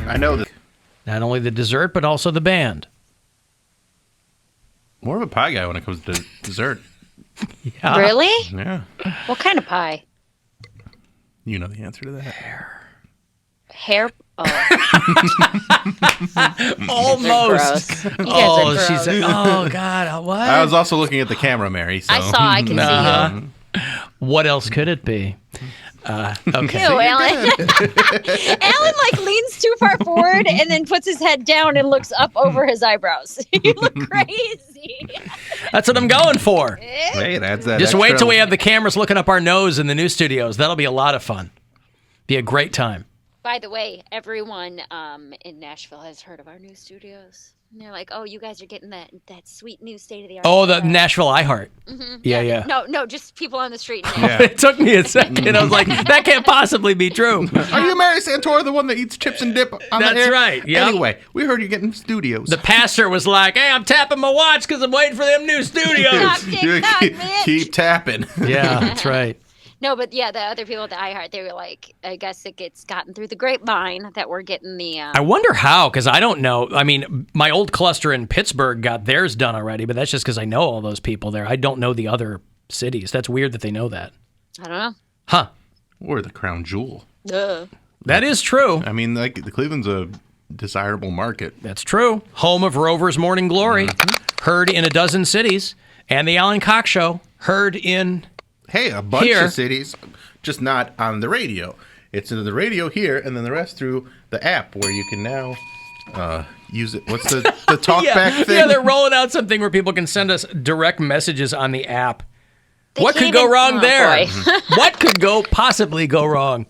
I know that. Not only the dessert, but also the band. More of a pie guy when it comes to dessert. Yeah. Really? Yeah. What kind of pie? You know the answer to that. Hair? Oh. Almost. You guys are gross. She said, oh, God, what? I was also looooking at the camera, Mary. So. I can see you. What else could it be? Okay. Ew, Alan. Alan leans too far forward and then puts his head down and looks up over his eyebrows. You look crazy. That's what I'm going for. Hey, that's that. Just wait till we have the cameras looking up our nose in the new studios. That'll be a lot of fun. Be a great time. By the way, everyone in Nashville has heard of our new studios. And they're like, oh, you guys are getting that sweet new state-of-the-art. Oh, the Nashville iHeart. Mm-hmm. Yeah. No, just people on the street. Yeah. It took me a second. I was like, that can't possibly be true. Are you Mary Santora, the one that eats chips and dip on the air? That's right, yeah. Anyway, we heard you getting studios. The pastor was like, hey, I'm tapping my watch because I'm waiting for them new studios. Keep tapping. Yeah, that's right. No, but yeah, the other people at the iHeart, they were like, I guess it gets gotten through the grapevine that we're getting the... I wonder how, because I don't know. I mean, my old cluster in Pittsburgh got theirs done already, but that's just because I know all those people there. I don't know the other cities. That's weird that they know that. I don't know. Huh. Or the crown jewel. That is true. I mean, the Cleveland's a desirable market. That's true. Home of Rover's Morning Glory. Heard in a dozen cities. And the Alan Cox Show. Heard in... Hey, a bunch here. of cities, just not on the radio. It's in the radio here, and then the rest through the app, where you can now use it. What's the talkback thing? Yeah, they're rolling out something where people can send us direct messages on the app. What could can't go even- wrong oh, there? boy. What could possibly go wrong?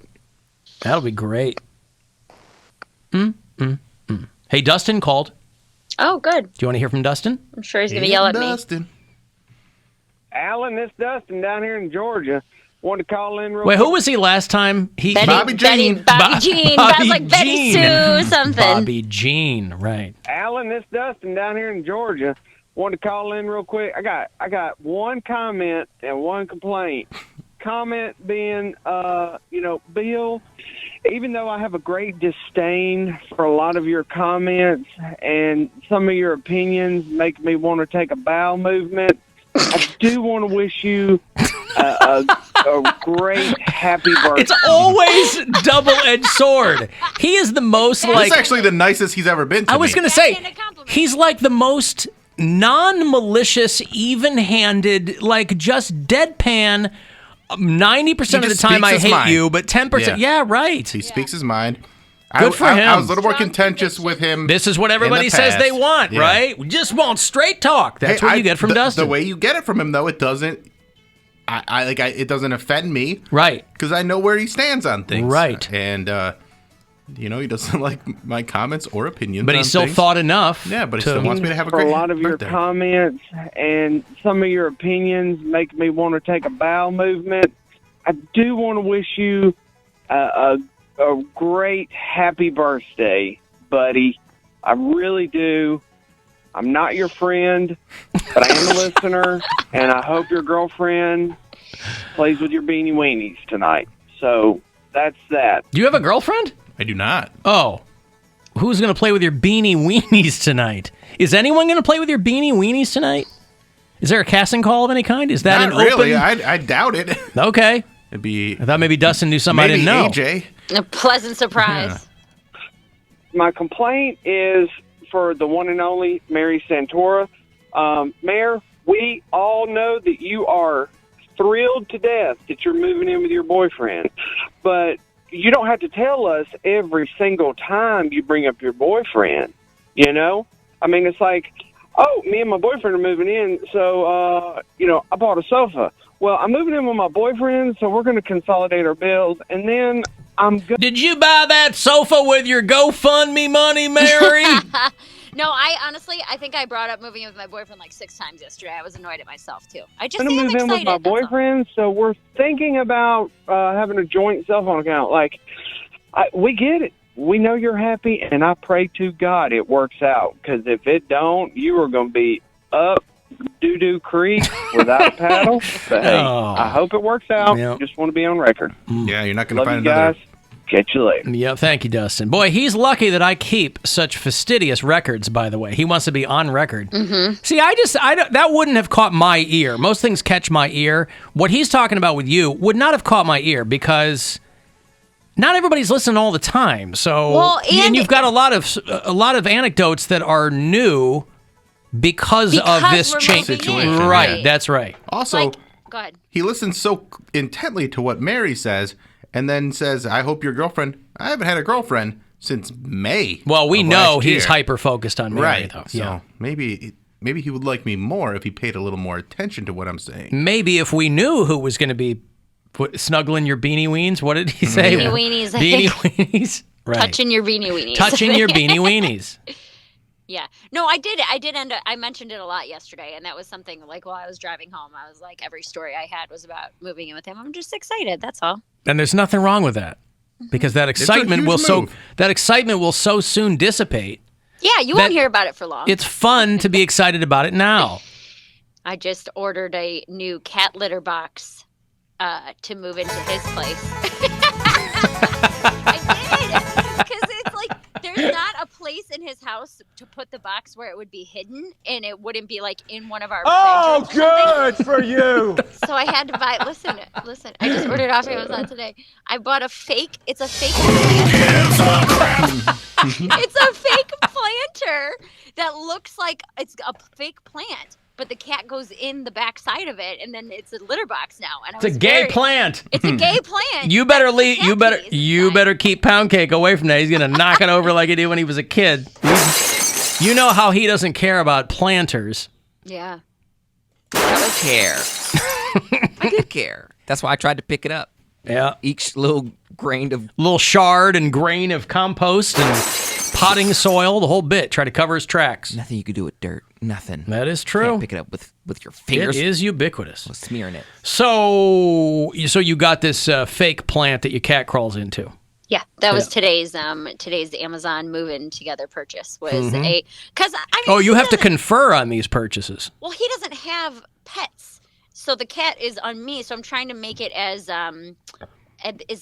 That'll be great. Hey, Dustin called. Oh, good. Do you want to hear from Dustin? I'm sure he's going to yell at me. Dustin. Alan, this Dustin down here in Georgia. Wanted to call in real Wait, quick. who was he last time? Bobby Jean. Bobby Jean. Bobby Like Betty Jean. Sue something. Bobby Jean, right. Alan, this Dustin down here in Georgia. Wanted to call in real quick. I got one comment and one complaint. Comment being, Bill, even though I have a great disdain for a lot of your comments and some of your opinions make me want to take a bowel movement, I do want to wish you a great happy birthday. It's always double-edged sword. He is the most He's actually the nicest he's ever been to me. I was going to That's say, a compliment. he's like the most non-malicious, even-handed, like just deadpan. 90% of the just time speaks I his hate mind. you, but 10%, yeah, right. He speaks his mind. Good for him. I was a little more Strong contentious with him. This is what in everybody the says past. they want, Yeah. right? We just want straight talk. That's Hey, what you get from Dustin. The way you get it from him, though, it doesn't. It doesn't offend me, right. because I know where he stands on things, Right. And he doesn't like my comments or opinions, But he on still things. thought enough. Yeah, but he still wants me to have a for great a lot of your birthday. comments and some of your opinions make me want to take a bowel movement. I do want to wish you a great happy birthday, buddy. I really do. I'm not your friend, but I am a listener, and I hope your girlfriend plays with your beanie weenies tonight. So that's that. Do you have a girlfriend? I do not. Oh. Who's going to play with your beanie weenies tonight? Is anyone going to play with your beanie weenies tonight? Is there a casting call of any kind? Is that Not an really. open? I doubt it. Okay. It'd be I thought maybe Dustin knew something I maybe didn't know. AJ. A pleasant surprise. My complaint is for the one and only Mary Santora. Mayor, we all know that you are thrilled to death that you're moving in with your boyfriend, but you don't have to tell us every single time you bring up your boyfriend, I mean, it's like, oh, me and my boyfriend are moving in, so, I bought a sofa. Well, I'm moving in with my boyfriend, so we're going to consolidate our bills, and then I'm good. Did you buy that sofa with your GoFundMe money, Mary? No, I think I brought up moving in with my boyfriend like 6 times yesterday. I was annoyed at myself, too. I just I'm going to am move in excited. with my that's all. boyfriend, so we're thinking about having a joint cell phone account. Like, we get it. We know you're happy, and I pray to God it works out, because if it don't, you are going to be up doo-doo creek without a paddle. But, hey, Oh. I hope it works out. Yep. Just want to be on record. Yeah, you're not going to Love find you another guys. Catch you later. Yeah, thank you, Dustin. Boy, he's lucky that I keep such fastidious records, by the way. He wants to be on record. Mm-hmm. See, that wouldn't have caught my ear. Most things catch my ear. What he's talking about with you would not have caught my ear because not everybody's listening all the time. So, and you've got a lot of anecdotes that are new because of this change. Situation. Right, that's right. Also, go ahead. He listens so intently to what Mary says and then says, I hope your girlfriend, I haven't had a girlfriend since May. Well, we know he's hyper-focused on Mary, right. though. So maybe he would like me more if he paid a little more attention to what I'm saying. Maybe if we knew who was going to be snuggling your beanie weens. What did he say? Beanie weenies. Beanie weenies. Right. Touching your beanie weenies. Touching your beanie weenies. Yeah. No, I did end up, I mentioned it a lot yesterday, and that was something like while I was driving home, I was like, every story I had was about moving in with him. I'm just excited. That's all. And there's nothing wrong with that because that excitement will so soon dissipate. Yeah, you won't hear about it for long. It's fun to be excited about it now. I just ordered a new cat litter box to move into his place. I did because it's like there's not a place in his house to put the box where it would be hidden and it wouldn't be like in one of our bedrooms. Good for you. So I had to buy. Listen. I just ordered off Amazon today. I bought a fake. It's a fake plant. It's a fake planter that looks like it's a fake plant. But the cat goes in the back side of it, and then it's a litter box now. And it's a gay plant. It's a gay plant. You better leave. You better keep Poundcake away from that. He's gonna knock it over like he did when he was a kid. You know how he doesn't care about planters. Yeah. I care. I did care. That's why I tried to pick it up. Yeah. Each little shard and grain of compost and potting soil, the whole bit. Try to cover his tracks. Nothing you could do with dirt. Nothing. That is true. Can't pick it up with your fingers. It is ubiquitous. Smearing it. So you got this fake plant that your cat crawls into. Yeah, that was today's Amazon move-in together purchase was you have to confer on these purchases. Well, he doesn't have pets, so the cat is on me. So I'm trying to make it as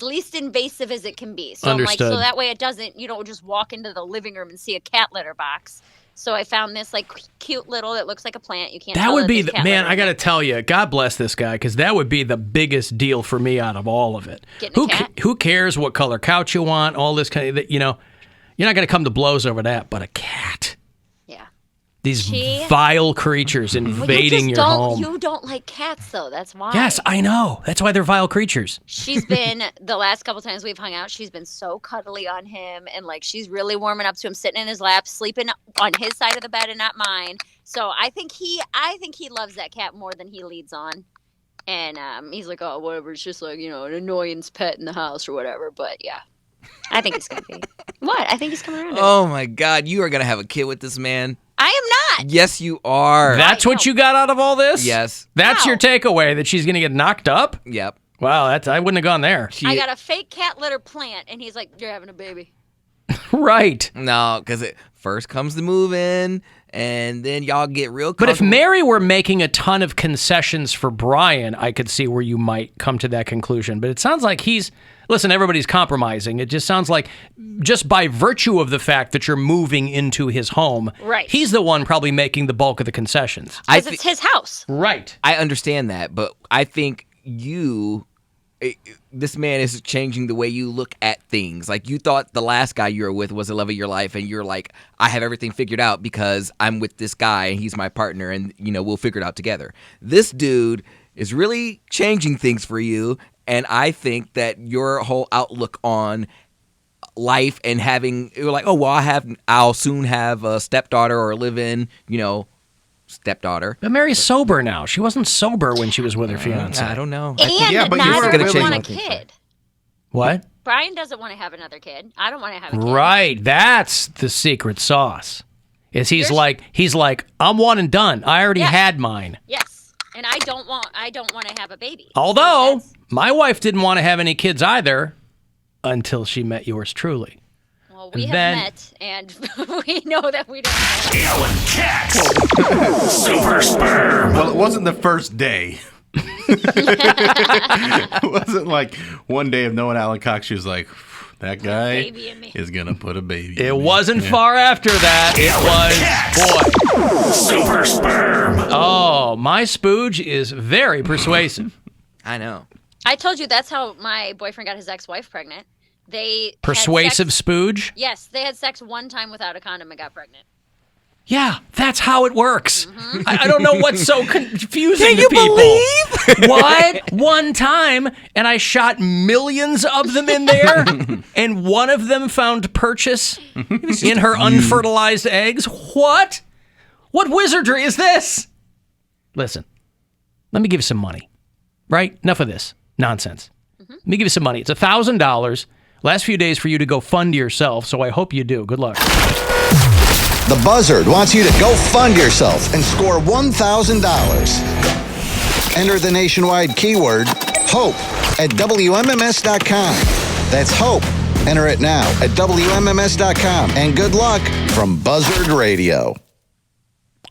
least invasive as it can be. So Understood. so that way it doesn't, just walk into the living room and see a cat litter box. So I found this cute little, it looks like a plant. You can't. That tell would be man. I got to tell you, God bless this guy, because that would be the biggest deal for me out of all of it. Getting a cat? Who cares what color couch you want? All this kind of, you're not going to come to blows over that. But a cat. Yeah. These vile creatures invading your home. You don't like cats, though. That's why. Yes, I know. That's why they're vile creatures. She's been, the last couple times we've hung out, she's been so cuddly on him. And, she's really warming up to him, sitting in his lap, sleeping on his side of the bed and not mine. So I think he loves that cat more than he leads on. And he's like, oh, whatever. It's just an annoyance pet in the house or whatever. But, yeah. I think he's going to be. What? I think he's coming around. Oh, my God. You are going to have a kid with this man. I am not. Yes, you are. That's what you got out of all this? Yes. That's your takeaway, that she's going to get knocked up? Yep. Wow, I wouldn't have gone there. I got a fake cat litter plant, and he's like, you're having a baby. Right. No, because it first comes the move-in, and then y'all get real But if Mary were making a ton of concessions for Brian, I could see where you might come to that conclusion. But it sounds like listen, everybody's compromising. It just sounds like just by virtue of the fact that you're moving into his home, right, he's the one probably making the bulk of the concessions. Because it's his house. Right. I understand that, but I think this man is changing the way you look at things. Like, you thought the last guy you were with was the love of your life, and you're like, I have everything figured out because I'm with this guy and he's my partner, and we'll figure it out together. This dude is really changing things for you, and I think that your whole outlook on life and you're like, oh well, I'll soon have a stepdaughter or a live-in, stepdaughter. But Mary's sober now. She wasn't sober when she was with her fiance. I don't know. And but neither you would were want a kid. What? Brian doesn't want to have another kid. I don't want to have a kid. Right. That's the secret sauce. He's like, I'm one and done. I already had mine. Yes. And I don't want to have a baby. Although my wife didn't want to have any kids either until she met yours truly. Well, we have met, and we know that we don't have. Alan Cox, Super Sperm. Well, it wasn't the first day. It wasn't like one day of knowing Alan Cox, she was like, That guy Baby in me. is going to put a baby in It me. wasn't Yeah. far after that. It was, boy. Super sperm. Oh, my spooge is very persuasive. I know. I told you that's how my boyfriend got his ex-wife pregnant. They had Persuasive sex- spooge? Yes, they had sex one time without a condom and got pregnant. Yeah, that's how it works. I don't know what's so confusing Can to you people. believe? What? One time, and I shot millions of them in there, and one of them found purchase in her unfertilized eggs? What? What wizardry is this? Listen, let me give you some money, right? Enough of this nonsense. Let me give you some money. It's $1,000. Last few days for you to go fund yourself, so I hope you do. Good luck. The Buzzard wants you to go fund yourself and score $1,000. Enter the nationwide keyword HOPE at WMMS.com. That's HOPE. Enter it now at WMMS.com. And good luck from Buzzard Radio.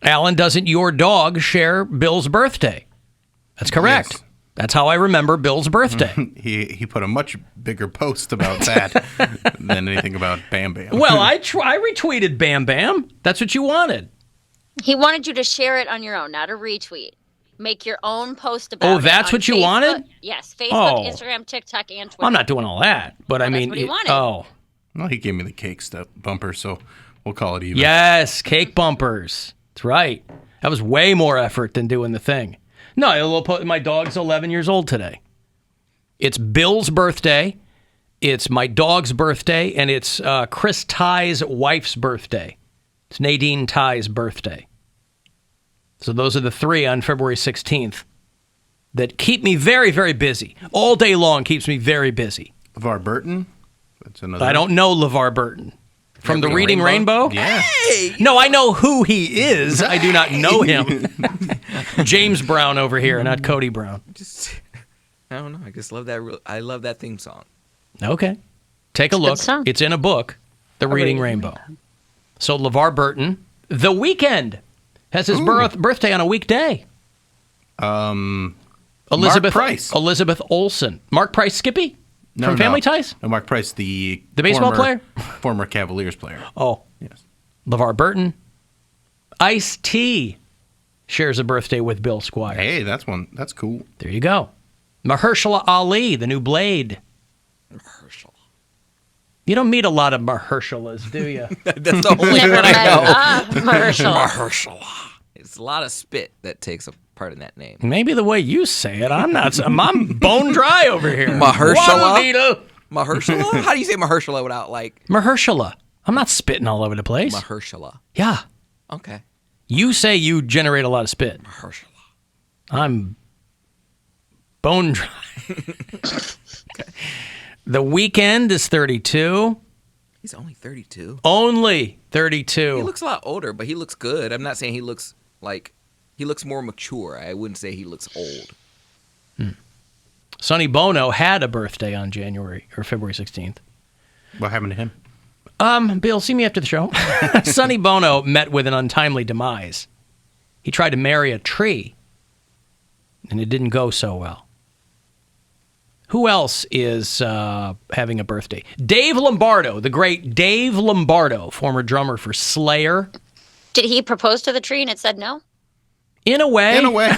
Alan, doesn't your dog share Bill's birthday? That's correct. Yes. That's how I remember Bill's birthday. He put a much bigger post about that than anything about Bam Bam. Well, I retweeted Bam Bam. That's what you wanted. He wanted you to share it on your own, not a retweet. Make your own post about it. Oh, that's on what you Facebook. wanted? Yes, Facebook, Oh. Instagram, TikTok, and Twitter. I'm not doing all that, but I Well, that's mean, what he wanted. oh, Well, he gave me the cake stuff bumper, so we'll call it even. yes, cake bumpers. That's right. That was way more effort than doing the thing. No, my dog's 11 years old today. It's Bill's birthday. It's my dog's birthday, and it's Chris Ty's wife's birthday. It's Nadine Ty's birthday. So those are the three on February 16th that keep me very, very busy. All day long keeps me very busy. LeVar Burton. That's another. I don't know LeVar Burton. From the Reading Rainbow? Rainbow? Yeah. No, I know who he is. I do not know him. James Brown over here, not Cody Brown. I don't know. I just love that. I love that theme song. Okay. Take a look. song. It's in a book, The Reading Rainbow. So LeVar Burton, The Weeknd, has his birthday on a weekday. Elizabeth Price. Elizabeth Olsen. Mark Price Skippy? No, From no. Family Ties? No, Mark Price, the baseball player? Former Cavaliers player. Oh. Yes. LeVar Burton. Ice-T shares a birthday with Bill Squire. Hey, that's cool. There you go. Mahershala Ali, the new Blade. Mahershala. You don't meet a lot of Mahershalas, do you? That's the only Never one I met know. Mahershala. Mahershala. It's a lot of spit that takes a part in that name. Maybe the way you say it, I'm not. I'm bone dry over here. Mahershala? Juanita. Mahershala? How do you say Mahershala without like Mahershala. I'm not spitting all over the place. Mahershala? Yeah. Okay. You say you generate a lot of spit. Mahershala. I'm bone dry. The Weeknd is 32. He's only 32. Only 32. He looks a lot older, but he looks good. I'm not saying he looks like he looks more mature. I wouldn't say he looks old. Sonny Bono had a birthday on February 16th. What happened to him? Bill, see me after the show. Sonny Bono met with an untimely demise. He tried to marry a tree, and it didn't go so well. Who else is having a birthday? Dave Lombardo, the great Dave Lombardo, former drummer for Slayer. Did he propose to the tree and it said no? In a way. In a way,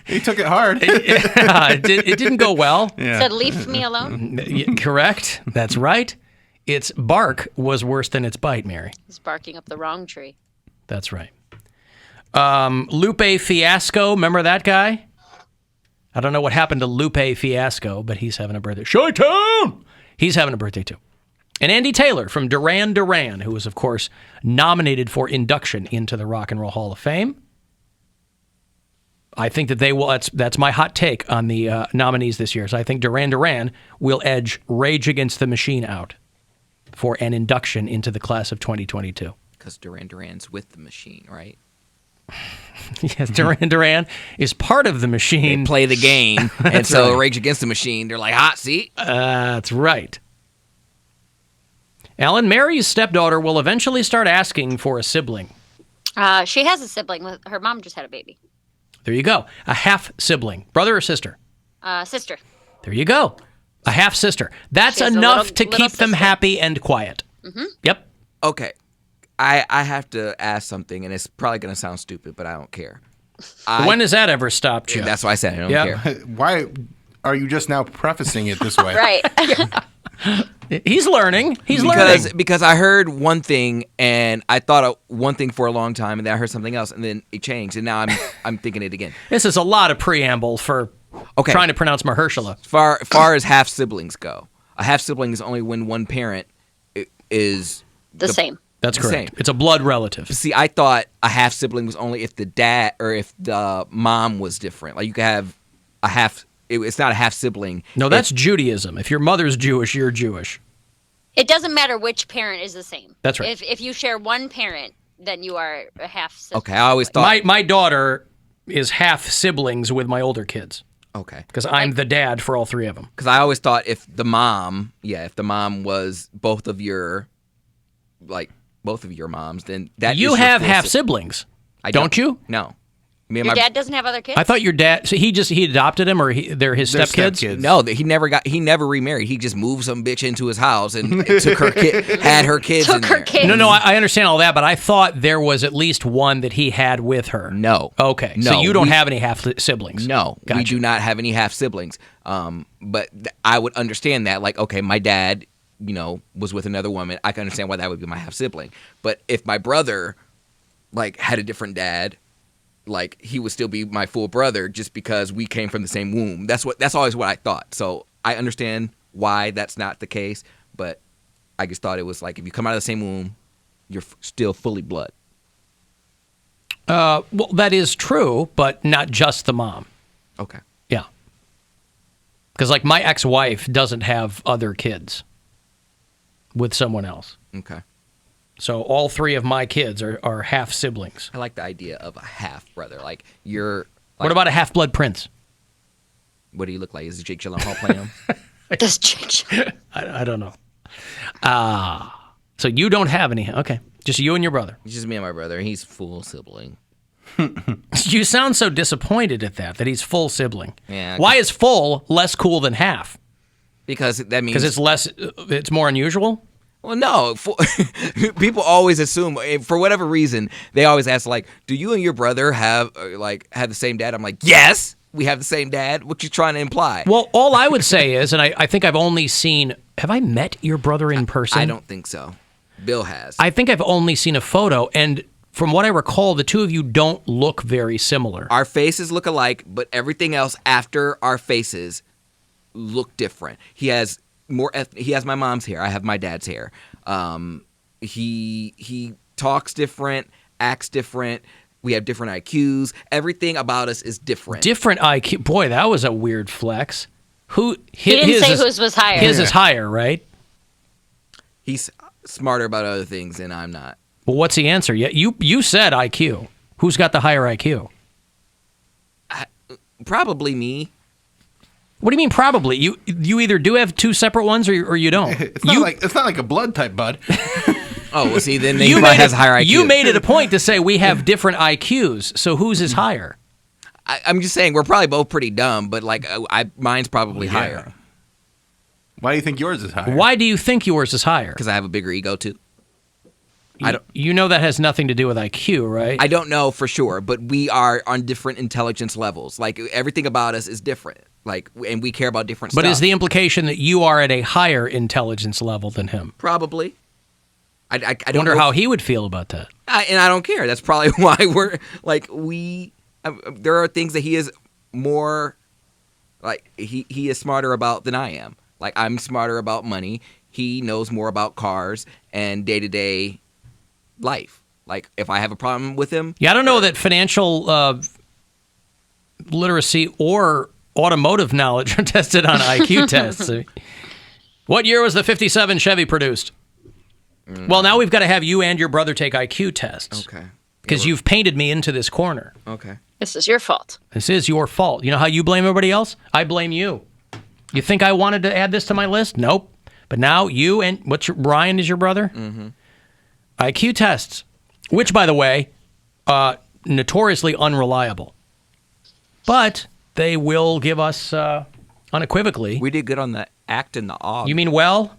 he took it hard. It didn't go well. Yeah. Said leave me alone? Correct. That's right. Its bark was worse than its bite, Mary. He's barking up the wrong tree. That's right. Lupe Fiasco, remember that guy? I don't know what happened to Lupe Fiasco, but he's having a birthday. Chi-Town! He's having a birthday, too. And Andy Taylor from Duran Duran, who was, of course, nominated for induction into the Rock and Roll Hall of Fame. I think that they will. That's my hot take on the nominees this year. So I think Duran Duran will edge Rage Against the Machine out for an induction into the class of 2022. Because Duran Duran's with the Machine, right? Yes, Duran Duran is part of the Machine. They play the game, and so Rage Against the Machine, they're like, hot seat. That's right. Alan, Mary's stepdaughter will eventually start asking for a sibling. She has a sibling. Her mom just had a baby. There you go. A half sibling. Brother or sister? Sister. There you go. A half sister. That's She has a enough little- to little keep them sister. happy and quiet. Yep. Okay. I have to ask something, and it's probably going to sound stupid, but I don't care. When has that ever stopped you? That's why I said I don't Yeah. care. Why are you just now prefacing it this way? Right. He's learning. He's learning. Because I heard one thing, and I thought of one thing for a long time, and then I heard something else, and then it changed, and now I'm thinking it again. This is a lot of preamble for trying to pronounce Mahershala. Far as half siblings go, a half sibling is only when one parent is The same. That's the correct. same. It's a blood relative. See, I thought a half sibling was only if the dad or if the mom was different. Like you could have a half. It's not a half sibling. No, that's Judaism. If your mother's Jewish, you're Jewish. It doesn't matter which parent is the same. That's right. If you share one parent, then you are a half sibling. Okay, I always thought. My daughter is half siblings with my older kids. Okay. Because I'm the dad for all three of them. Because I always thought if the mom was both of your moms, then that You is your have full half si- siblings, I don't you? No. Me and Your my dad doesn't have other kids? I thought your dad. So he adopted him, or they're his They're stepkids. stepkids. No, he never remarried. He just moved some bitch into his house and took her kid, had her kids in Took her there. kids. No, I understand all that, but I thought there was at least one that he had with her. No. Okay, No, so you don't we- have any half siblings. No, we Gotcha. do not have any half siblings. But I would understand that. Like, okay, my dad, was with another woman. I can understand why that would be my half sibling. But if my brother, had a different dad, he would still be my full brother just because we came from the same womb. That's always what I thought. So I understand why that's not the case. But I just thought it was if you come out of the same womb, you're still fully blood. Well, that is true, but not just the mom. Okay. Yeah. Because, my ex-wife doesn't have other kids with someone else. Okay. So all three of my kids are half siblings. I like the idea of a half brother. You're. What about a half-blood prince? What do you look like? Is Jake Gyllenhaal playing him? Does change. I don't know. So you don't have any. Okay. Just you and your brother. It's just me and my brother. He's full sibling. You sound so disappointed at that he's full sibling. Yeah. Why is full less cool than half? Because that means Because it's more unusual? Well, no. People always assume, for whatever reason, they always ask, do you and your brother have the same dad? I'm like, yes, we have the same dad. What you trying to imply? Well, all I would say is, and I think I've only seen, have I met your brother in person? I don't think so. Bill has. I think I've only seen a photo, and from what I recall, the two of you don't look very similar. Our faces look alike, but everything else after our faces look different. He has he has my mom's hair. I have my dad's hair. He talks different, acts different. We have different IQs. Everything about us is different. Different IQ. Boy, that was a weird flex. He didn't say whose was higher. His is higher, right? He's smarter about other things, and I'm not. Well, what's the answer? You said IQ. Who's got the higher IQ? Probably me. What do you mean probably? You either do have two separate ones or you don't. It's not like a blood type, bud. Oh, well, see, then he has a higher IQ. You made it a point to say we have different IQs, so whose is higher? I'm just saying we're probably both pretty dumb, but mine's probably Yeah. higher Why do you think yours is higher? Why do you think yours is higher? because I have a bigger ego too. You know that has nothing to do with IQ, right? I don't know for sure, but we are on different intelligence levels. Everything about us is different. And we care about different But stuff. is the implication that you are at a higher intelligence level than him? Probably. I don't wonder know how he would feel about that. and I don't care. That's probably why we're there are things that he is more he is smarter about than I am. I'm smarter about money. He knows more about cars and day-to-day life. If I have a problem with him, Yeah, I don't know that financial literacy or automotive knowledge are tested on IQ tests. What year was the 57 Chevy produced? Well, now we've got to have you and your brother take IQ tests. okay. Because you've painted me into this corner. Okay. This is your fault. This is your fault. You know how you blame everybody else? I blame you. You think I wanted to add this to my list? Nope. But now you and Ryan is your brother? Mm-hmm. IQ tests, which, by the way, notoriously unreliable. But they will give us unequivocally. We did good on the act and the og. You mean well?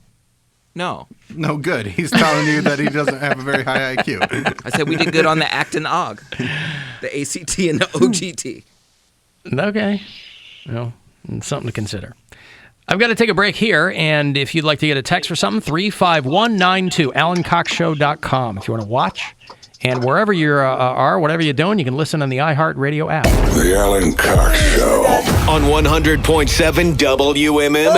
No. No good. He's telling you that he doesn't have a very high IQ. I said we did good on the act and the og. The ACT and the OGT. Okay. Well, something to consider. I've got to take a break here, and if you'd like to get a text for something, 35192, AlanCoxShow.com. If you want to watch, and wherever you are, whatever you're doing, you can listen on the iHeartRadio app. The Alan Cox Show. On 100.7 WMMS.